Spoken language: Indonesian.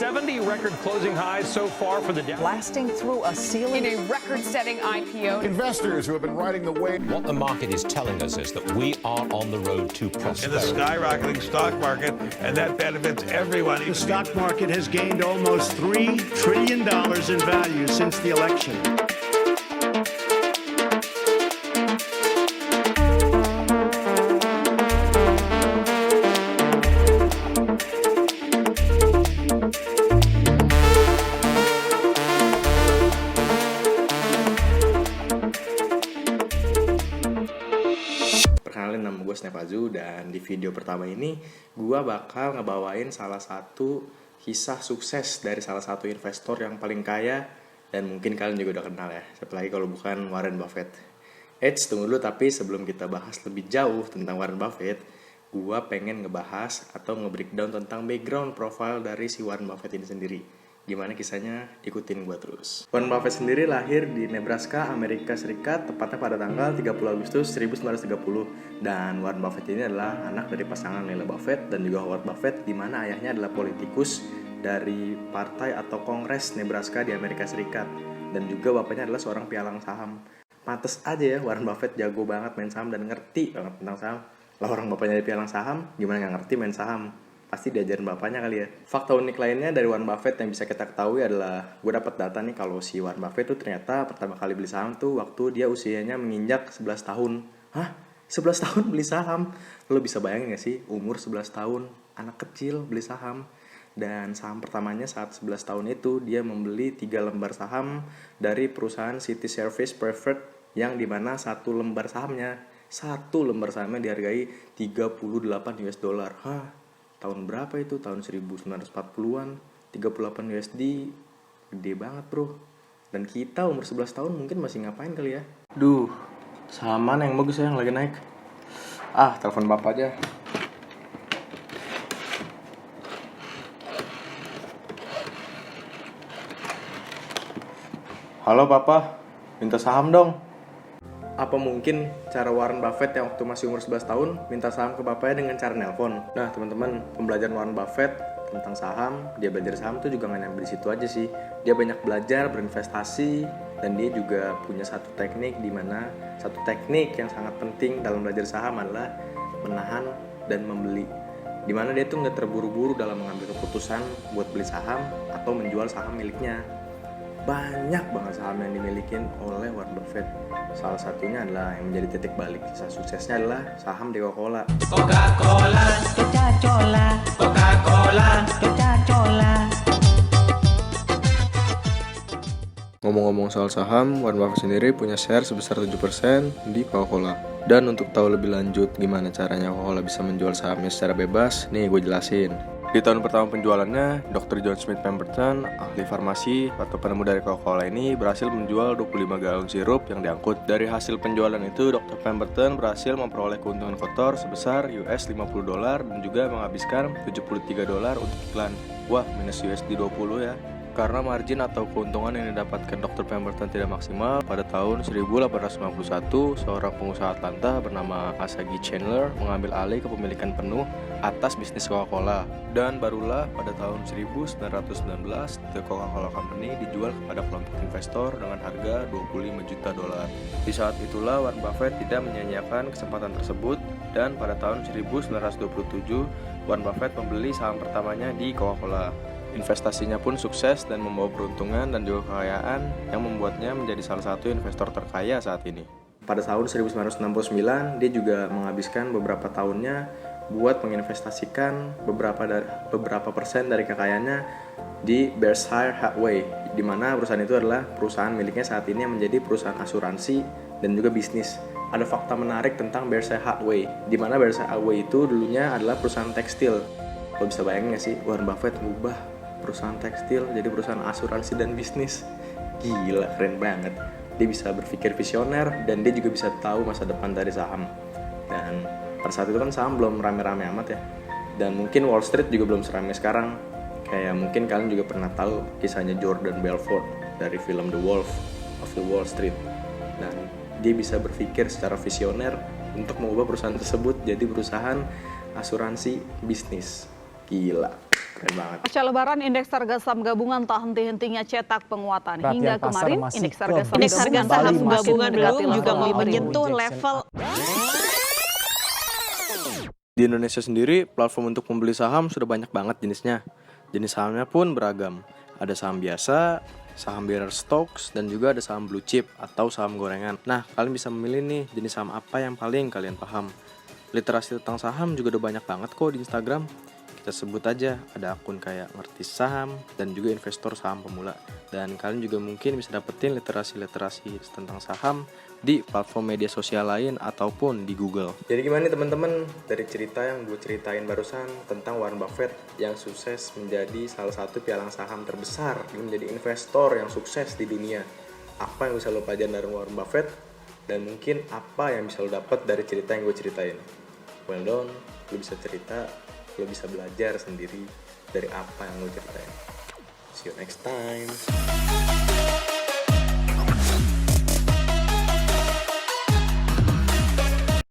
70 record closing highs so far for the Dow. Blasting through a ceiling. In a record-setting IPO. Investors who have been riding the wave. What the market is telling us is that we are on the road to prosperity. In the skyrocketing stock market, and that benefits everyone. The stock market has gained almost $3 trillion in value since the election. Perkenalin, nama gue Snap Azu, dan di video pertama ini gue bakal ngebawain salah satu kisah sukses dari salah satu investor yang paling kaya dan mungkin kalian juga udah kenal ya, siapa lagi kalau bukan Warren Buffett. Tunggu dulu, tapi sebelum kita bahas lebih jauh tentang Warren Buffett, gue pengen ngebahas atau nge-breakdown tentang background profile dari si Warren Buffett ini sendiri. Gimana kisahnya? Ikutin gue terus. Warren Buffett sendiri lahir di Nebraska, Amerika Serikat, tepatnya pada tanggal 30 Agustus 1930. Dan Warren Buffett ini adalah anak dari pasangan Lela Buffett dan juga Howard Buffett, di mana ayahnya adalah politikus dari partai atau Kongres Nebraska di Amerika Serikat. Dan juga bapaknya adalah seorang pialang saham. Pantes aja ya Warren Buffett jago banget main saham dan ngerti banget tentang saham. Lah orang bapaknya dari pialang saham, gimana gak ngerti main saham? Pasti diajarin bapaknya kali ya. Fakta unik lainnya dari Warren Buffett yang bisa kita ketahui adalah, gue dapat data nih kalau si Warren Buffett tuh ternyata pertama kali beli saham tuh waktu dia usianya menginjak 11 tahun. Hah? 11 tahun beli saham? Lo bisa bayangin gak sih umur 11 tahun anak kecil beli saham? Dan saham pertamanya saat 11 tahun itu dia membeli 3 lembar saham dari perusahaan City Service Preferred, yang dimana satu lembar sahamnya dihargai 38 US dollar. Hah? Tahun berapa itu? Tahun 1940-an, 38 USD, gede banget bro. Dan kita umur 11 tahun mungkin masih ngapain kali ya? Duh, saham mana yang bagus ya yang lagi naik? Telepon bapak aja. Halo papa, minta saham dong. Apa mungkin cara Warren Buffett yang waktu masih umur 11 tahun minta saham ke bapaknya dengan cara nelpon? Nah teman-teman, pembelajaran Warren Buffett tentang saham, dia belajar saham tuh juga gak nyampe di situ aja sih. Dia banyak belajar berinvestasi, dan dia juga punya satu teknik yang sangat penting dalam belajar saham adalah menahan dan membeli. Dimana dia tuh gak terburu-buru dalam mengambil keputusan buat beli saham atau menjual saham miliknya. Banyak banget saham yang dimiliki oleh Warren Buffett. Salah satunya adalah yang menjadi titik balik kisah suksesnya adalah saham di Coca-Cola. Coca-Cola, Coca-Cola, Coca-Cola, Coca-Cola. Ngomong-ngomong soal saham, Warren Buffett sendiri punya share sebesar 7% di Coca-Cola. Dan untuk tahu lebih lanjut gimana caranya Coca-Cola bisa menjual sahamnya secara bebas, nih gue jelasin. Di tahun pertama penjualannya, Dr. John Smith Pemberton, ahli farmasi atau penemu dari Coca-Cola ini, berhasil menjual 25 galon sirup yang diangkut. Dari hasil penjualan itu, Dr. Pemberton berhasil memperoleh keuntungan kotor sebesar US $50 dan juga menghabiskan $73 untuk iklan. Wah, minus USD 20 ya. Karena margin atau keuntungan yang didapatkan Dr. Pemberton tidak maksimal, pada tahun 1891, seorang pengusaha Atlanta bernama Asagi Chandler mengambil alih kepemilikan penuh atas bisnis Coca-Cola. Dan barulah pada tahun 1919, The Coca-Cola Company dijual kepada kelompok investor dengan harga $25 juta. Di saat itulah Warren Buffett tidak menyia-nyiakan kesempatan tersebut, dan pada tahun 1927, Warren Buffett membeli saham pertamanya di Coca-Cola. Investasinya pun sukses dan membawa peruntungan dan juga kekayaan yang membuatnya menjadi salah satu investor terkaya saat ini. Pada tahun 1969, dia juga menghabiskan beberapa tahunnya buat menginvestasikan beberapa persen dari kekayaannya di Berkshire Hathaway, di mana perusahaan itu adalah perusahaan miliknya saat ini yang menjadi perusahaan asuransi dan juga bisnis. Ada fakta menarik tentang Berkshire Hathaway, di mana Berkshire Hathaway itu dulunya adalah perusahaan tekstil. Lo bisa bayangin gak sih, Warren Buffett mengubah perusahaan tekstil jadi perusahaan asuransi dan bisnis? Gila, keren banget. Dia bisa berpikir visioner dan dia juga bisa tahu masa depan dari saham. Dan pada saat itu kan saham belum rame-rame amat ya. Dan mungkin Wall Street juga belum seramai sekarang. Kayak mungkin kalian juga pernah tahu kisahnya Jordan Belfort dari film The Wolf of the Wall Street. Dan dia bisa berpikir secara visioner untuk mengubah perusahaan tersebut jadi perusahaan asuransi bisnis. Gila, Keren banget. Pasca lebaran, indeks harga saham gabungan tak henti-hentinya cetak penguatan. Perhatian Hingga pasar kemarin, masih indeks ke harga Indeks saham harga saham masih gabungan mendekati belum level juga mau 5.000. menyentuh level. Di Indonesia sendiri, platform untuk membeli saham sudah banyak banget jenisnya. Jenis sahamnya pun beragam. Ada saham biasa, saham bearer stocks, dan juga ada saham blue chip atau saham gorengan. Nah, kalian bisa memilih nih jenis saham apa yang paling kalian paham. Literasi tentang saham juga udah banyak banget kok di Instagram. Kita sebut aja, ada akun kayak ngerti saham dan juga investor saham pemula. Dan kalian juga mungkin bisa dapetin literasi-literasi tentang saham di platform media sosial lain ataupun di Google. Jadi gimana nih teman-teman, dari cerita yang gue ceritain barusan tentang Warren Buffett yang sukses menjadi salah satu pialang saham terbesar, menjadi investor yang sukses di dunia. Apa yang bisa lo pelajarin dari Warren Buffett, dan mungkin apa yang bisa lo dapat dari cerita yang gue ceritain. Well done, lo bisa cerita, lo bisa belajar sendiri dari apa yang lo ceritain. See you next time.